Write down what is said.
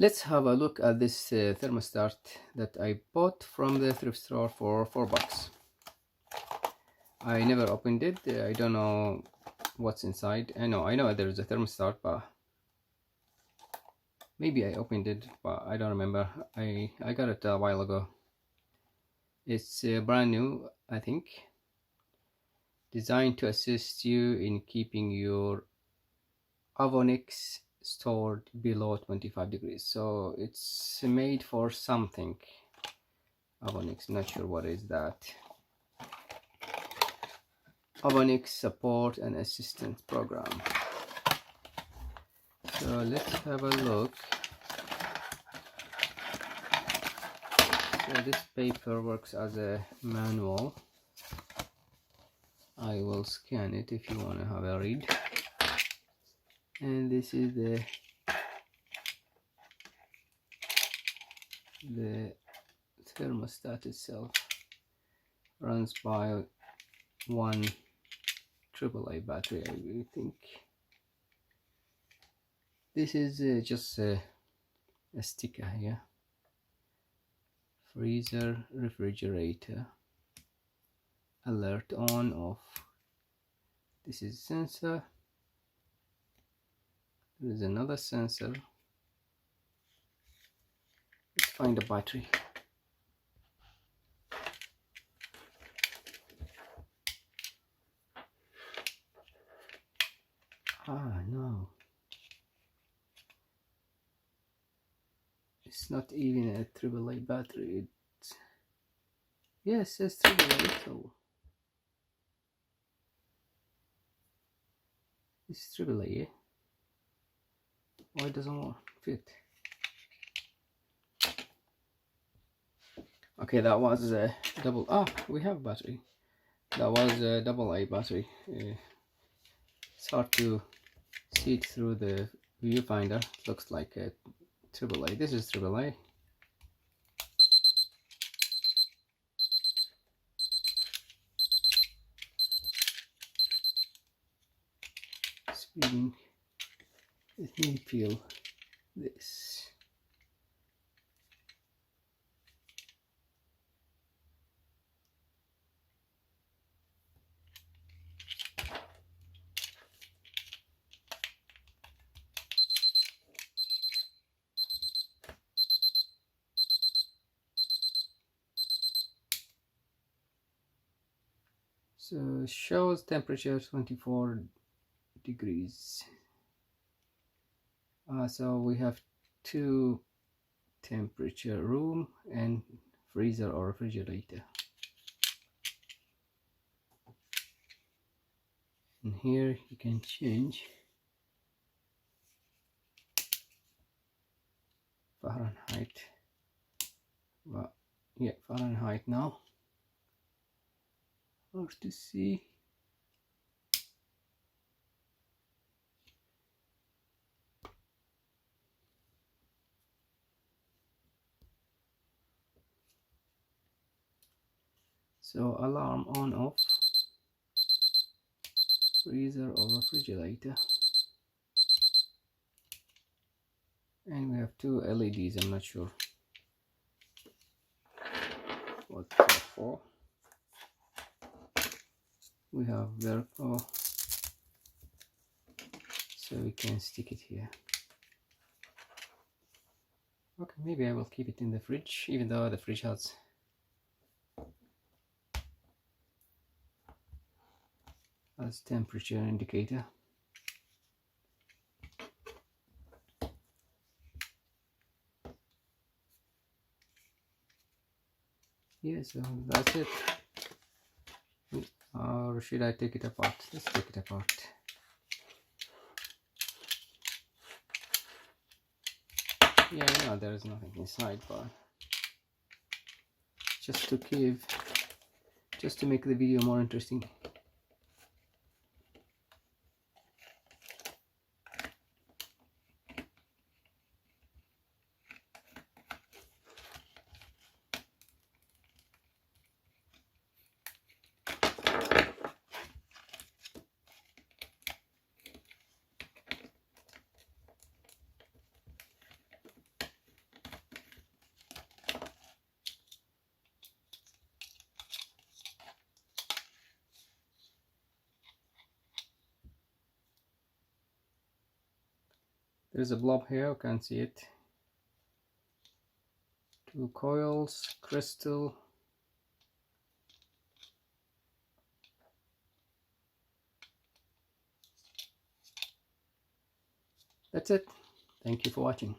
Let's have a look at this thermostat that I bought from the thrift store for $4. I never opened it. I don't know what's inside. I know there's a thermostat, but maybe I opened it, but I don't remember. I got it a while ago. It's brand new, I think. Designed to assist you in keeping your Avonex stored below 25 degrees. So it's made for something. Avonex, not sure what is that. Avonex support and assistance program. So let's have a look. So this paper works as a manual. I will scan it if you want to have a read. And this is the thermostat itself. Runs by one AAA battery, I think. This is just a sticker here. Freezer, refrigerator, alert on, off. This is sensor. There is another sensor. Let's find a battery. No, it's not even a AAA battery. Yes, it's AAA. So it's AAA. Yeah? Why doesn't want fit? Okay, that was a double. We have battery. That was a AA battery. It's hard to see it through the viewfinder. It looks like a AAA. This is AAA. Speeding. Let me feel this. So shows temperature 24 degrees. So we have two temperature, room and freezer or refrigerator. And here you can change Fahrenheit. Well, yeah, Fahrenheit now. Hard to see. So alarm on, off, freezer or refrigerator. And we have two LEDs, I'm not sure what they're for. We have Velcro, so we can stick it here. Okay, maybe I will keep it in the fridge, even though the fridge has temperature indicator. Yeah, so that's it. Or should I take it apart? Let's take it apart. Yeah, I know there is nothing inside, but just to make the video more interesting. There's a blob here, you can't see it. 2 coils, crystal. That's it. Thank you for watching.